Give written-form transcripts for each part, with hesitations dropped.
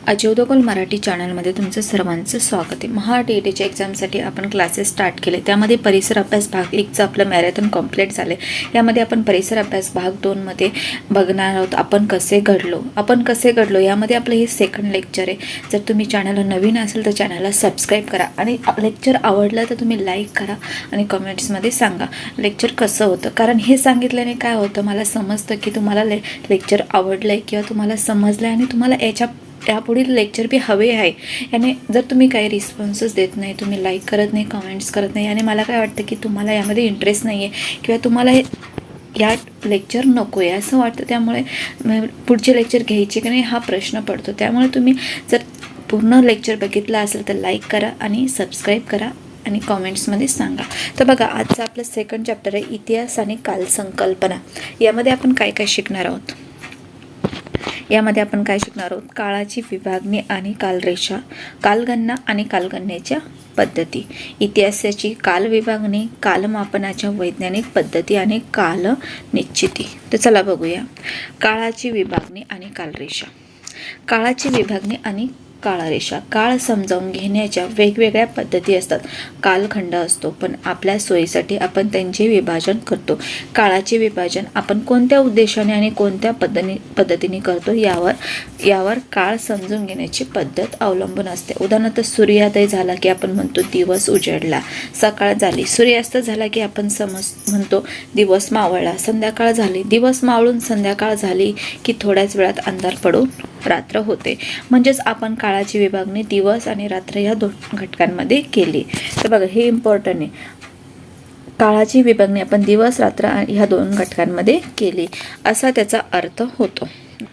अजोदकोल मराठी चॅनलमध्ये तुमचं सर्वांचं स्वागत आहे। महा टी.ई.टीच्या एक्झामसाठी आपण क्लासेस स्टार्ट केले। त्यामध्ये परिसर अभ्यास भाग 1चं आपलं मॅरेथॉन कंप्लीट झाले। यामध्ये आपण परिसर अभ्यास भाग 2 मध्ये बघणार आहोत आपण कसे घडलो। यामध्ये आपलं हे सेकंड लेक्चर आहे। जर तुम्ही चॅनलला नवीन असेल तर चॅनलला सबस्क्राईब करा आणि लेक्चर आवडलं तर तुम्ही लाईक करा आणि कमेंट्समध्ये सांगा लेक्चर कसं होतं। कारण हे सांगितल्याने काय होतं, मला समजतं की तुम्हाला लेक्चर आवडलंय किंवा तुम्हाला समजलंय आणि तुम्हाला यापुढील लेक्चर बी हवे आहे। याने जर तुम्ही काही रिस्पॉन्सेस देत नाही, तुम्ही लाईक करत नाही, कमेंट्स करत नाही, आणि मला काय वाटतं की तुम्हाला यामध्ये इंटरेस्ट नाही आहे किंवा तुम्हाला या लेक्चर नको आहे असं वाटतं। त्यामुळे पुढचे लेक्चर घ्यायचे की नाही हा प्रश्न पडतो। त्यामुळे तुम्ही जर पूर्ण लेक्चर बघितला असेल तर लाईक करा आणि सबस्क्राईब करा आणि कमेंट्समध्ये सांगा। तर बघा, आजचं आपलं सेकंड चॅप्टर आहे इतिहास आणि कालसंकल्पना। यामध्ये आपण काय काय शिकणार आहोत, काळाची विभागणी आणि कालरेषा, कालगणना आणि कालगणनेच्या पद्धती, इतिहासाची काल विभागणी, कालमापनाच्या वैज्ञानिक पद्धती आणि काल निश्चिती। तर चला बघूया काळाची विभागणी आणि कालरेषा। काळाची विभागणी आणि काळरेषा, काळ समजावून घेण्याच्या वेगवेगळ्या पद्धती असतात। कालखंड असतो, पण आपल्या सोयीसाठी आपण त्यांचे विभाजन करतो। काळाचे विभाजन आपण कोणत्या उद्देशाने आणि कोणत्या पद्धतीने करतो यावर काळ समजून घेण्याची पद्धत अवलंबून असते। उदाहरणार्थ, सूर्योदय झाला की आपण म्हणतो दिवस उजडला, सकाळ झाली, सूर्यास्त झाला की आपण म्हणतो दिवस मावळला, संध्याकाळ झाली, दिवस मावळून संध्याकाळ झाली की थोड्याच वेळात अंधार पडून रात्र होते। म्हणजेच आपण काळाची विभागणी दिवस आणि रात्र या 2 घटकांमध्ये केली। तर बघा, हे इम्पॉर्टंट आहे। काळाची विभागणी आपण दिवस रात्र ह्या 2 घटकांमध्ये केली असा त्याचा अर्थ होतो।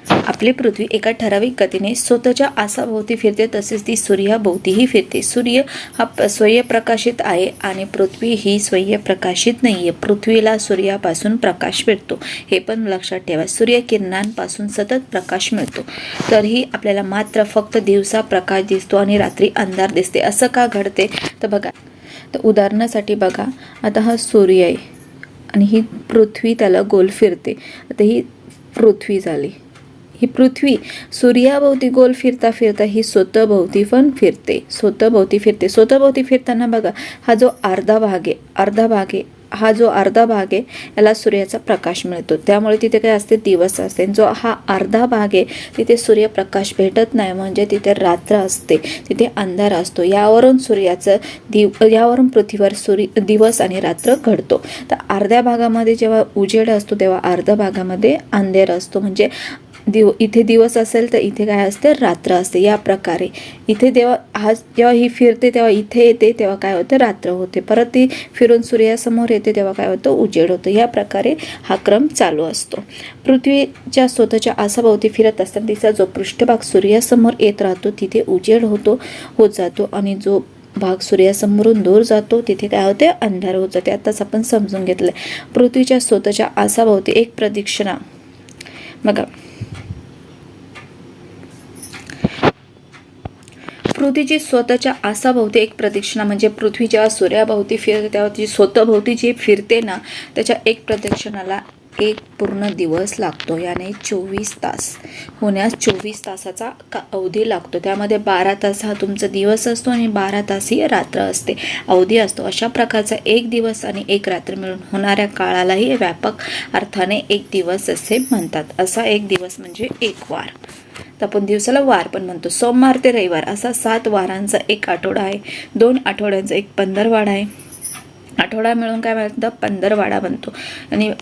आपली पृथ्वी एका ठराविक गतीने स्वतःच्या आसाभोवती फिरते, तसेच ती सूर्याभोवतीही फिरते। सूर्य हा स्वयंप्रकाशित आहे आणि पृथ्वी ही स्वयंप्रकाशित नाहीये। पृथ्वीला सूर्यापासून प्रकाश भेटतो, हे पण लक्षात ठेवा। सूर्यकिरणांपासून सतत प्रकाश मिळतो, तरीही आपल्याला मात्र फक्त दिवसा प्रकाश दिसतो आणि रात्री अंधार दिसते। असं का घडते तर बघा, तर उदाहरणासाठी बघा, आता हा सूर्य आहे आणि ही पृथ्वी त्याला गोल फिरते। आता ही पृथ्वी झाली, ही पृथ्वी सूर्याभोवती गोल फिरता फिरता ही स्वतःभोवती पण फिरते, स्वतःभोवती फिरताना बघा, हा जो अर्धा भाग आहे याला सूर्याचा प्रकाश मिळतो, त्यामुळे तिथे काय असते, दिवस असते। जो हा अर्धा भाग आहे तिथे सूर्यप्रकाश भेटत नाही, म्हणजे तिथे रात्र असते, तिथे अंधार असतो। यावरून पृथ्वीवर दिवस आणि रात्र घडतो। तर अर्ध्या भागामध्ये जेव्हा उजेड असतो तेव्हा अर्ध्या भागामध्ये अंधेर असतो, म्हणजे इथे दिवस असेल तर इथे काय असते, रात्र असते। या प्रकारे इथे जेव्हा ही फिरते तेव्हा इथे येते तेव्हा काय होतं, रात्र होते। परत ती फिरून सूर्यासमोर येते तेव्हा काय होतं, उजेड होतं। या प्रकारे हा क्रम चालू असतो। पृथ्वीच्या स्वतःच्या आसाभोवती फिरत असताना तिचा जो पृष्ठभाग सूर्यासमोर येत राहतो तिथे उजेड होत जातो, आणि जो भाग सूर्यासमोरून दूर जातो तिथे काय होते, अंधार होत जाते। आताच आपण समजून घेतलंय। पृथ्वीच्या स्वतःच्या आसाभोवती एक प्रदक्षिणा, बघा, पृथ्वीची स्वतःच्या आसाभोवती एक प्रदक्षिणा म्हणजे पृथ्वी जेव्हा सूर्याभोवती फिरते तेव्हा ती स्वतःभोवती जी फिरते ना, त्याच्या एक प्रदक्षिणाला 1 पूर्ण दिवस लागतो। याने 24 तास होण्यास 24 तासाचा अवधी लागतो। त्यामध्ये 12 तास हा तुमचा दिवस असतो आणि 12 तास ही रात्र असते, अवधी असतो। अशा प्रकारचा 1 दिवस आणि 1 रात्र मिळून होणाऱ्या काळालाही व्यापक अर्थाने 1 दिवस असे म्हणतात। असा 1 दिवस म्हणजे 1 वार। तर आपण दिवसाला वार पण म्हणतो। सोमवार ते रविवार असा 7 वारांचा एक आठवडा आहे। 2 आठवड्यांचा एक पंधरवाडा आहे। आठवडा मिळून काय म्हणतात, पंधरवाडा बनतो। आणि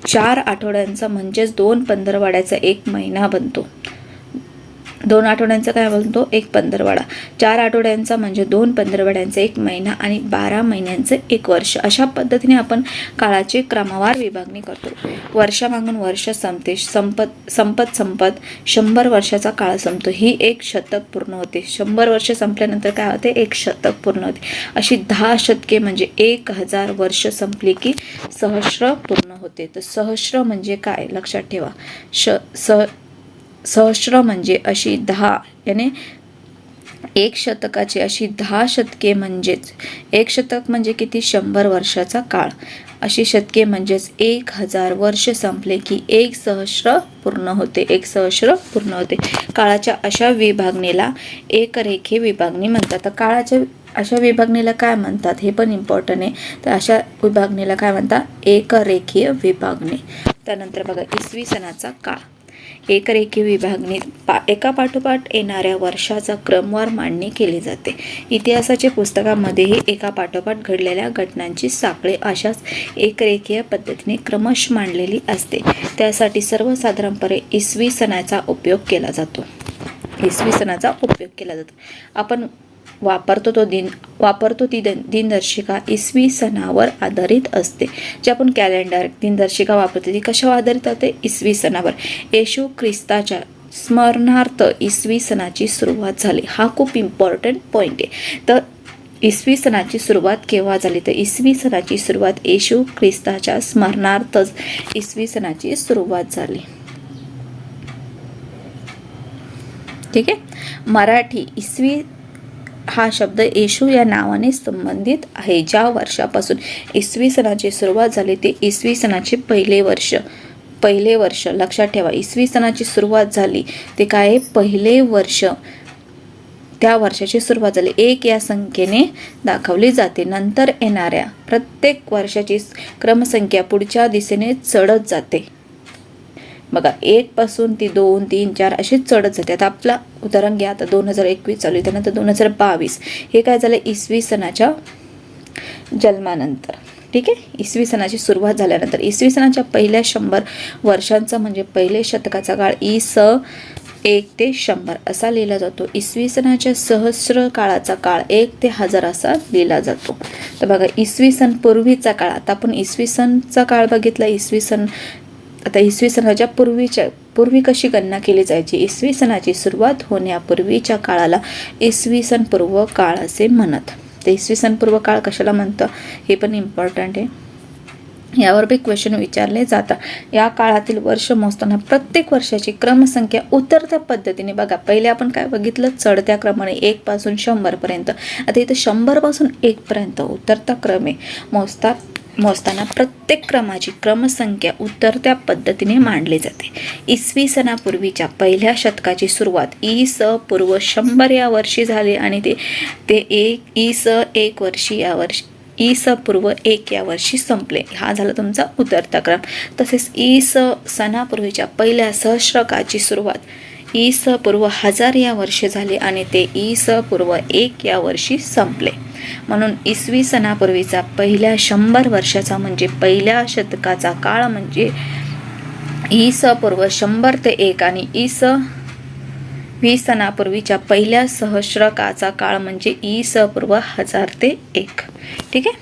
4 आठवड्यांचा म्हणजेच 2 पंधरवाड्याचा एक महिना बनतो। 2 आठवड्यांचा काय बनतो, एक पंधरवाडा। 4 आठवड्यांचा म्हणजे 2 पंधरवाड्यांचा एक महिना आणि 12 महिन्यांचं एक वर्ष। अशा पद्धतीने आपण काळाची क्रमवार विभागणी करतो। वर्षामागून वर्ष संपत 100 वर्षाचा काळ संपतो, ही 1 शतक पूर्ण होते। 100 वर्ष संपल्यानंतर काय होते, 1 शतक पूर्ण होते। अशी 10 शतके म्हणजे 1000 वर्ष संपली की सहस्र पूर्ण होते। तर सहस्र म्हणजे काय लक्षात ठेवा, सहस्र म्हणजे अशी 10 याने एक शतकाची अशी 10 शतके म्हणजेच एक शतक म्हणजे किती 100 वर्षाचा काळ, अशी शतके म्हणजेच 1000 वर्ष संपले की 1 सहस्र पूर्ण होते. 1 सहस्र पूर्ण होते. काळाच्या अशा विभागणीला एकरेखीय विभागणी म्हणतात. तर काळाच्या अशा विभागणीला काय म्हणतात हे पण इम्पॉर्टंट आहे. तर अशा विभागणीला काय म्हणतात? एकरेखीय विभागणी. त्यानंतर बघा इसवी सणाचा काळ. एकरेखीय विभागणीत एका पाठोपाठ येणाऱ्या वर्षाचा क्रमवार मांडणी केली जाते. इतिहासाच्या पुस्तकामध्येही एका पाठोपाठ घडलेल्या घटनांची साखळी अशाच एकरेखीय पद्धतीने क्रमश मांडलेली असते. त्यासाठी सर्वसाधारणपणे इसवी सणाचा उपयोग केला जातो. इसवी सणाचा उपयोग केला जातो. आपण वापरतो ती दिनदर्शिका इसवी सणावर आधारित असते. जे आपण कॅलेंडर दिनदर्शिका वापरतो ती कशावर आधारित असते? इसवी सणावर. येशू ख्रिस्ताच्या स्मरणार्थ इसवी सणाची सुरुवात झाली. हा खूप इम्पॉर्टंट पॉईंट आहे. तर इसवी सणाची सुरुवात केव्हा झाली? तर इसवी सणाची सुरुवात येशू ख्रिस्ताच्या स्मरणार्थच इसवी सणाची सुरुवात झाली. ठीक आहे. मराठी इसवी हा शब्द येशू या नावाने संबंधित आहे. ज्या वर्षापासून इसवी सणाची सुरुवात झाली ते इसवी सणाचे पहिले वर्ष लक्षात ठेवा. इसवी सणाची सुरुवात झाली ते काय? पहिले वर्ष. त्या वर्षाची सुरुवात झाली 1 या संख्येने दाखवली जाते. नंतर येणाऱ्या प्रत्येक वर्षाची क्रमसंख्या पुढच्या दिशेने चढत जाते. बघा 1 पासून ती 2, 3, 4 अशी चढत जाते. आता आपला उदाहरण घ्या. आता 2021 चालू आहे, त्यानंतर 2022 हे काय झालं? इसवी सणाच्या जन्मानंतर. ठीक आहे. इसवी सणाची सुरुवात झाल्यानंतर इसवी सणाच्या पहिल्या 100 वर्षांचा म्हणजे पहिले शतकाचा काळ इ.स. 1 ते 100 असा लिहिला जातो. इसवी सणाच्या सहस्र काळाचा काळ 1 ते 1000 असा लिहिला जातो. तर बघा इसवी सन पूर्वीचा काळ. आता आपण इसवी सणचा काळ बघितला. आता इसवी सणाच्या पूर्वी कशी गणना केली जायची? इसवी सणाची सुरुवात होण्यापूर्वीच्या काळाला इसवी सन पूर्व काळ असे म्हणत. तर इसवी सन पूर्व काळ कशाला म्हणतं हे पण इम्पॉर्टंट आहे. यावर बी क्वेश्चन विचारले जातात. या काळातील वर्ष मोजताना प्रत्येक वर्षाची क्रमसंख्या उतरत्या पद्धतीने बघा. पहिले आपण काय बघितलं? चढत्या क्रमाने 1 पासून 100 पर्यंत. आता इथं 100 पासून 1 पर्यंत उतरता क्रमे मोजताना प्रत्येक क्रमाची क्रमसंख्या उतरत्या पद्धतीने मांडली जाते. इसवी सणापूर्वीच्या पहिल्या शतकाची सुरुवात इ.स. पूर्व 100 या वर्षी झाली आणि ते इ.स. 1 वर्षी या वर्षी इ.स. पूर्व 1 या वर्षी संपले. हा झाला तुमचा उतरता क्रम. तसेच इ.स. सणापूर्वीच्या पहिल्या सहस्रकाची सुरुवात इ.स. पूर्व 1000 या वर्षी झाले आणि ते इ.स. पूर्व 1 या वर्षी संपले. म्हणून इसवी सणापूर्वीचा पहिल्या 100 वर्षाचा म्हणजे पहिल्या शतकाचा काळ म्हणजे इ.स. पूर्व 100 ते 1 आणि इ.स. 20 सणापूर्वीच्या पहिल्या सहस्रकाचा काळ म्हणजे इ.स. पूर्व 1000 ते 1. ठीक आहे.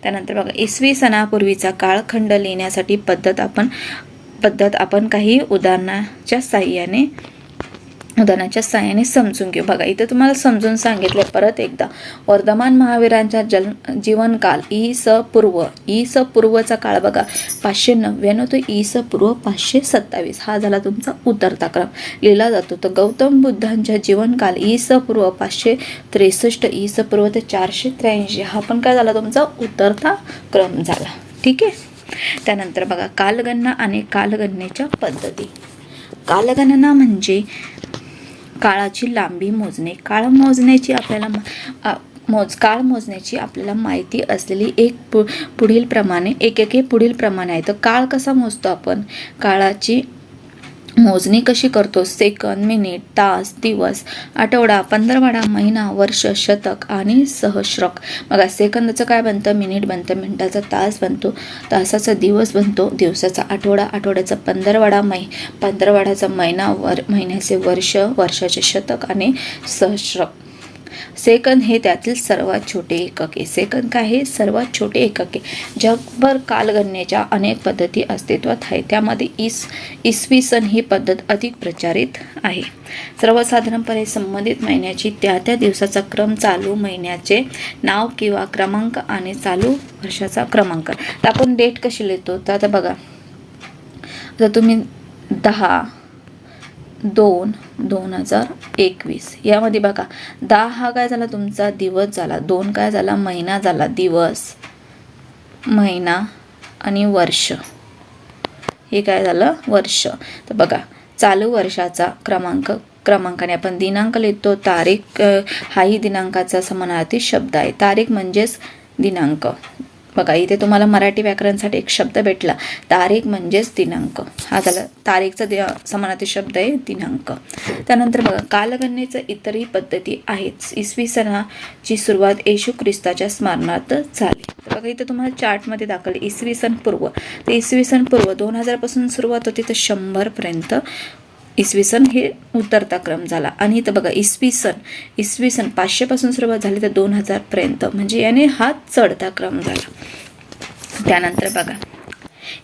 त्यानंतर बघा इसवी सणापूर्वीचा काळखंड लिहिण्यासाठी पद्धत आपण काही उदाहरणाच्या साहाय्याने समजून घेऊ. बघा इथे तुम्हाला समजून सांगितलं परत एकदा. वर्धमान महावीरांचा जीवनकाल इ.स. पूर्वचा काळ बघा 599 ते इ.स. पूर्व 527 हा झाला तुमचा उतरता क्रम लिहिला जातो. तर गौतम बुद्धांचा जीवनकाल इ.स. पूर्व 563 इ.स. पूर्व ते 483 हा पण काय झाला तुमचा उतरता क्रम झाला. ठीक आहे. त्यानंतर बघा कालगणना आणि कालगणनेच्या पद्धती. कालगणना म्हणजे काळाची लांबी मोजणे. काळ मोजण्याची आपल्याला माहिती असलेली पुढील प्रमाणे आहे. तर काळ कसा मोजतो आपण? काळाची मोजणी कशी करतो? सेकंद, मिनिट, तास, दिवस, आठवडा, पंधरवडा, महिना, वर्ष, शतक आणि सहस्रक. बघा सेकंदाचं काय बनतं? मिनिट बनतं. मिनिटाचा तास बनतो. तासाचा दिवस बनतो. दिवसाचा आठवडा, आठवड्याचा पंधरवडा, पंधरवड्याचा महिना, महिन्याचे वर्ष, वर्षाचे शतक आणि सहस्रक. सेकंद हे त्यातील सर्वात छोटे एकक आहे. सेकंद काय आहे? सर्वात छोटे एकक आहे. जगभर कालगणनेच्या अनेक पद्धती अस्तित्वात आहेत. त्यामध्ये इसवी सन ही पद्धत अधिक प्रचारित आहे. सर्वसाधारणपणे संबंधित महिन्याची त्या दिवसाचा क्रम, चालू महिन्याचे नाव किंवा क्रमांक आणि चालू वर्षाचा क्रमांक. तर आपण डेट कशी लिहितो? तर आता बघा, आता तुम्ही 10 2021 यामध्ये बघा 10 हा काय झाला तुमचा दिवस झाला, 2 काय झाला महिना झाला, दिवस महिना आणि वर्ष हे काय झालं वर्ष. तर बघा चालू वर्षाचा क्रमांकाने आपण दिनांक लिहितो. तारीख हाही दिनांकाचा समानार्थी शब्द आहे. तारीख म्हणजेच दिनांक. बघा इथे तुम्हाला मराठी व्याकरणासाठी एक शब्द भेटला, तारीख म्हणजेच दिनांक. हा झाला तारीखचा समानार्थी शब्द आहे दिनांक. त्यानंतर बघा कालगणनेचं इतरही पद्धती आहेत. इसवी सनाची सुरुवात येशू ख्रिस्ताच्या स्मरणार्थ झाली. बघा इथे तुम्हाला चार्टमध्ये दाखवले इसवी सन पूर्व. तर इसवी सन पूर्व 2000 पासून सुरुवात होती तर 100 पर्यंत इसवी सन हे उतरता क्रम झाला. आणि इथं बघा इसवी सन 500 पासून सुरुवात झाली तर 2000 पर्यंत, म्हणजे याने हा चढता क्रम झाला. त्यानंतर बघा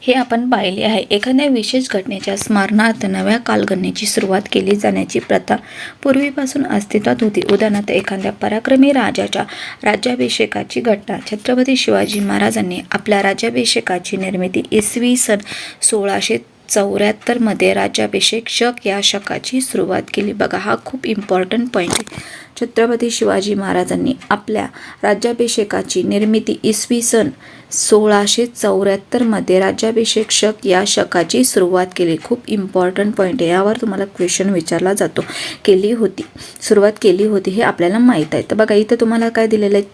हे आपण पाहिले आहे, एखाद्या विशेष घटनेच्या स्मरणार्थ नव्या कालगणनेची सुरुवात केली जाण्याची प्रथा पूर्वीपासून अस्तित्वात होती. उदाहरणार्थ एखाद्या पराक्रमी राजाच्या राज्याभिषेकाची घटना. छत्रपती शिवाजी महाराजांनी आपल्या राज्याभिषेकाची निर्मिती इसवी सन 1674 मध्ये राज्याभिषेक शक या शकाची सुरुवात केली. बघा हा खूप इम्पॉर्टंट पॉईंट आहे. छत्रपती शिवाजी महाराजांनी आपल्या राज्याभिषेकाची निर्मिती इसवी सन 1674 मध्ये राज्याभिषेक शक या शकाची सुरुवात केली. खूप इम्पॉर्टंट पॉईंट आहे, यावर तुम्हाला क्वेश्चन विचारला जातो. सुरुवात केली होती हे आपल्याला माहीत आहे. तर बघा इथं तुम्हाला काय दिलेलं आहे,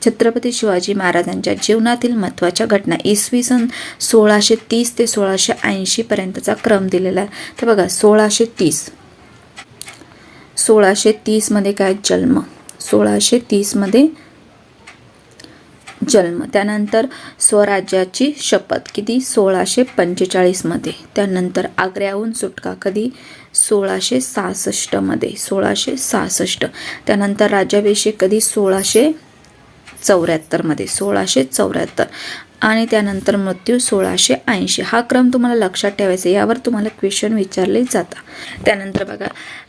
छत्रपती शिवाजी महाराजांच्या जीवनातील महत्त्वाच्या घटना इसवी सन 1630 ते 1680 पर्यंतचा क्रम दिलेला आहे. तर बघा 1630 मध्ये काय जन्म, 1630 मध्ये जन्म. त्यानंतर स्वराज्याची शपथ किती 1645 मध्ये. त्यानंतर आग्र्याहून सुटका कधी 1666 मध्ये, 1666. त्यानंतर राज्याभिषेक कधी 1674 मध्ये, 1674. आणि त्यानंतर मृत्यू 1680. हा क्रम तुम्हाला लक्षात ठेवायचा, यावर तुम्हाला क्वेश्चन विचारले जातात. त्यानंतर बघा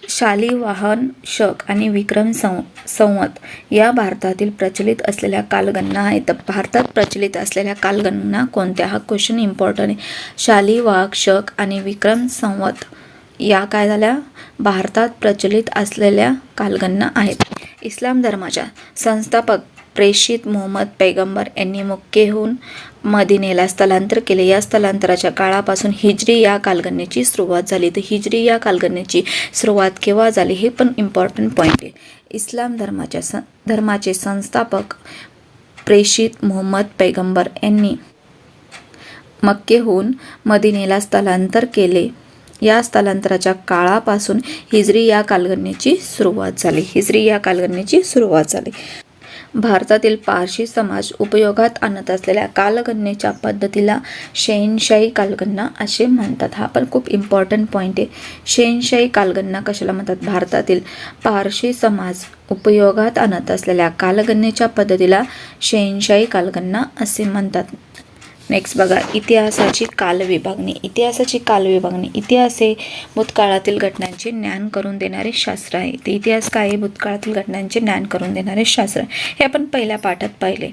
शालिवाहन शक आणि विक्रम संवत या भारतातील प्रचलित असलेल्या कालगणना आहेत. तर भारतात प्रचलित असलेल्या कालगणना कोणत्या, हा क्वेश्चन इम्पॉर्टंट आहे. शालिवाहन शक आणि विक्रम संवत या काय झाल्या भारतात प्रचलित असलेल्या कालगणना आहेत. इस्लाम धर्माच्या संस्थापक प्रेषित मुहम्मद पैगंबर यांनी मक्केहून मदिनेला स्थलांतर केले. या स्थलांतराच्या काळापासून हिजरी या कालगणनेची सुरुवात झाली. तर हिजरी या कालगणनेची सुरुवात केव्हा झाली हे पण इम्पॉर्टंट पॉईंट आहे. इस्लाम धर्माचे संस्थापक प्रेषित मुहम्मद पैगंबर यांनी मक्केहून मदिनेला स्थलांतर केले. या स्थलांतराच्या काळापासून हिजरी या कालगणनेची सुरुवात झाली. भारतातील पारशी समाज उपयोगात आणत असलेल्या कालगणनेच्या पद्धतीला शहेनशाही कालगणना असे म्हणतात. हा पण खूप इम्पॉर्टंट पॉईंट आहे. शहेनशाही कालगणना कशाला म्हणतात, भारतातील पारशी समाज उपयोगात आणत असलेल्या कालगणनेच्या पद्धतीला शहेनशाही कालगणना असे म्हणतात. नेक्स्ट बघा इतिहासाची कालविभागणी. इतिहास हे भूतकाळातील घटनांचे ज्ञान करून देणारे शास्त्र आहे. ते इतिहास काय आहे, भूतकाळातील घटनांचे ज्ञान करून देणारे शास्त्र. हे आपण पहिल्या पाठात पाहिले.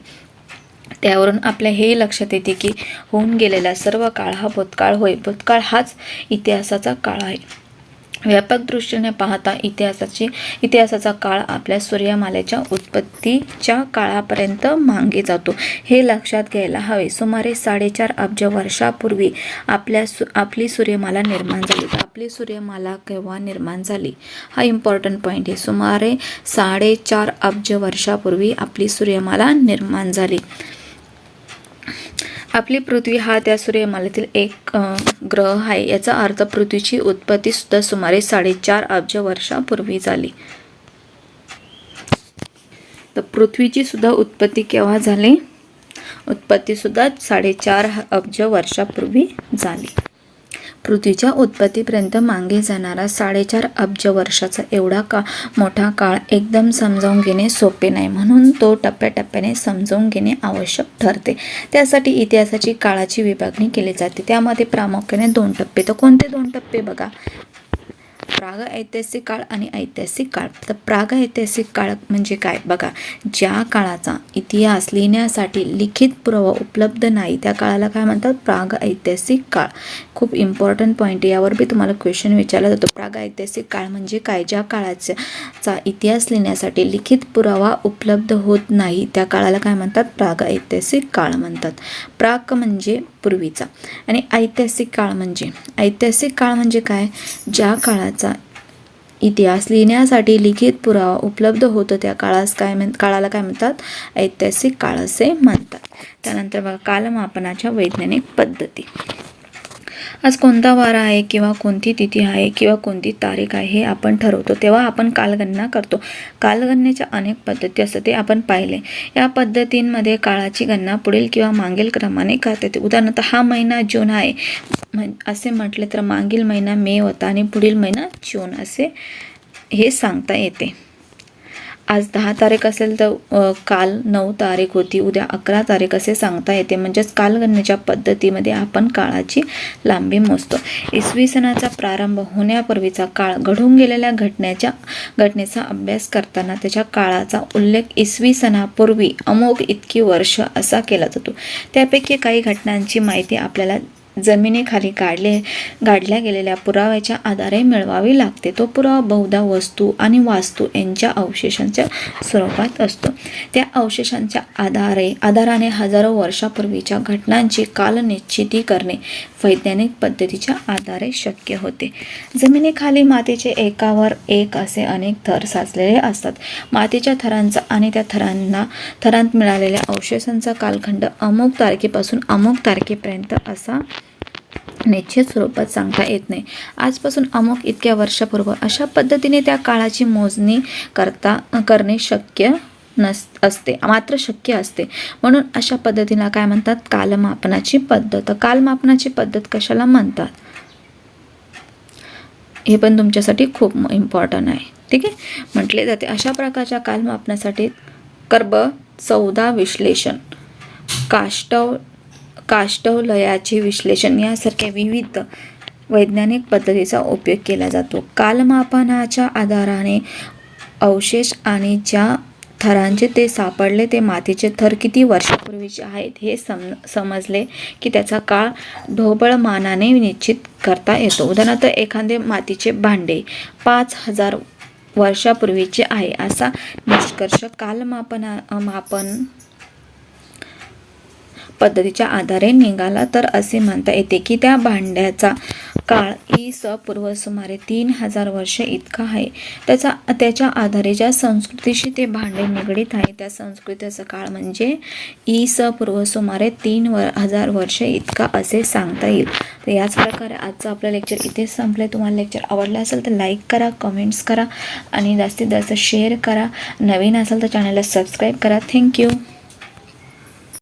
त्यावरून आपल्या हे लक्षात येते की होऊन गेलेला सर्व काळ हा भूतकाळ होय. भूतकाळ हाच इतिहासाचा काळ आहे. व्यापक दृष्टीने पाहता इतिहासाचा काळ आपल्या सूर्यमालेच्या उत्पत्तीच्या काळापर्यंत मागे जातो, हे लक्षात घ्यायला हवे. सुमारे 4.5 अब्ज वर्षापूर्वी आपली सूर्यमाला निर्माण झाली. आपली सूर्यमाला केव्हा निर्माण झाली हा इम्पॉर्टंट पॉईंट आहे. सुमारे 4.5 अब्ज वर्षापूर्वी आपली सूर्यमाला निर्माण झाली. आपली पृथ्वी हा त्या सूर्यमालेतील एक ग्रह आहे. याचा अर्थ पृथ्वीची उत्पत्ती सुद्धा सुमारे 4.5 अब्ज वर्षापूर्वी झाली. तर पृथ्वीची सुद्धा उत्पत्ती केव्हा झाली, उत्पत्ती सुद्धा 4.5 अब्ज वर्षापूर्वी झाली. पृथ्वीच्या उत्पत्तीपर्यंत मागे जाणारा 4.5 अब्ज वर्षाचा एवढा मोठा काळ एकदम समजावून घेणे सोपे नाही, म्हणून तो टप्प्याटप्प्याने समजावून घेणे आवश्यक ठरते. त्यासाठी इतिहासाची काळाची विभागणी केली जाते. त्यामध्ये प्रामुख्याने 2 टप्पे. तर कोणते 2 टप्पे बघा, प्रागऐतिहासिक काळ आणि ऐतिहासिक काळ. तर प्रागऐतिहासिक काळ म्हणजे काय बघा, ज्या काळाचा इतिहास लिहिण्यासाठी लिखित पुरावा उपलब्ध नाही त्या काळाला काय म्हणतात, प्रागऐतिहासिक काळ. खूप इम्पॉर्टंट पॉईंट, यावर बी तुम्हाला क्वेश्चन विचारला जातो. प्रागऐतिहासिक काळ म्हणजे काय, ज्या काळाचा इतिहास लिहिण्यासाठी लिखित पुरावा उपलब्ध होत नाही त्या काळाला काय म्हणतात, प्रागऐतिहासिक काळ म्हणतात. प्राक म्हणजे पूर्वीचा आणि ऐतिहासिक काळ म्हणजे काय, ज्या काळाचा इतिहास लिहिण्यासाठी लिखित पुरावा उपलब्ध होतो त्या काळाला काय म्हणतात, ऐतिहासिक काळ असे म्हणतात. त्यानंतर बघा, कालमापनाच्या वैज्ञानिक पद्धती. आज कोणता वार आहे किंवा कोणती तिथी आहे किंवा कोणती तारीख आहे हे आपण ठरवतो तेव्हा आपण कालगणना करतो. कालगणनेच्या अनेक पद्धती असतात ते आपण पाहिले. या पद्धतींमध्ये काळाची गणना पुढील किंवा मागील क्रमाने करता येते. उदाहरणार्थ हा महिना जून आहे असे म्हटले तर मागील महिना मे होता आणि पुढील महिना जून असे हे सांगता येते. आज 10 तारीख असेल तर काल 9 तारीख होती, उद्या 11 तारीख असे सांगता येते. म्हणजेच कालगणनेच्या पद्धतीमध्ये आपण काळाची लांबी मोजतो. इसवी सनाचा प्रारंभ होण्यापूर्वीचा काळ घडून गेलेल्या घटनेचा अभ्यास करताना त्याच्या काळाचा उल्लेख इसवी सनापूर्वी अमुक इतकी वर्ष असा केला जातो. त्यापैकी काही घटनांची माहिती आपल्याला जमिनीखाली गाडल्या गेलेल्या पुराव्याच्या आधारे मिळवावी लागते. तो पुरावा बहुधा वस्तू आणि वास्तू यांच्या अवशेषांच्या स्वरूपात असतो. त्या अवशेषांच्या आधाराने हजारो वर्षापूर्वीच्या घटनांची कालनिश्चिती करणे वैज्ञानिक पद्धतीच्या आधारे शक्य होते. जमिनीखाली मातीचे एकावर एक असे अनेक थर साचलेले असतात. मातीच्या थरांचा आणि त्या थरांत मिळालेल्या अवशेषांचा कालखंड अमुक तारखेपासून अमुक तारखेपर्यंत असा निश्चित स्वरूपात सांगता येत नाही. आजपासून अमुक इतक्या वर्षापूर्वी अशा पद्धतीने त्या काळाची मोजणी करणे शक्य असते. म्हणून अशा पद्धतीला काय म्हणतात, कालमापनाची पद्धत. कालमापनाची पद्धत कशाला म्हणतात हे पण तुमच्यासाठी खूप इम्पॉर्टंट आहे. ठीक आहे, म्हटले जाते अशा प्रकारच्या कालमापनासाठी कर्ब, 14 विश्लेषण, काष्ठलयाचे विश्लेषण यासारख्या विविध वैज्ञानिक पद्धतीचा उपयोग केला जातो. कालमापनाच्या आधाराने अवशेष आणि ज्या थरांचे ते सापडले ते मातीचे थर किती वर्षापूर्वीचे आहेत हे समजले की त्याचा काळ ढोबळमानाने निश्चित करता येतो. उदाहरणार्थ एखादे मातीचे भांडे 5000 वर्षापूर्वीचे आहे असा निष्कर्ष कालमापन पद्धतीच्या आधारे निघाला तर असे म्हणता येते की त्या भांड्याचा काळ इ.स. पूर्व सुमारे 3000 वर्ष इतका आहे. त्याच्या आधारे ज्या संस्कृतीशी ते भांडे निगडीत आहे त्या संस्कृतीचा काळ म्हणजे इ.स. पूर्व सुमारे 3000 वर्ष इतका असे सांगता येईल. तर याच प्रकारे आजचं आपलं लेक्चर इथेच संपले. तुम्हाला लेक्चर आवडलं असेल तर लाईक करा, कमेंट्स करा आणि जास्तीत जास्त शेअर करा. नवीन असेल तर चॅनलला सबस्क्राईब करा. थँक्यू.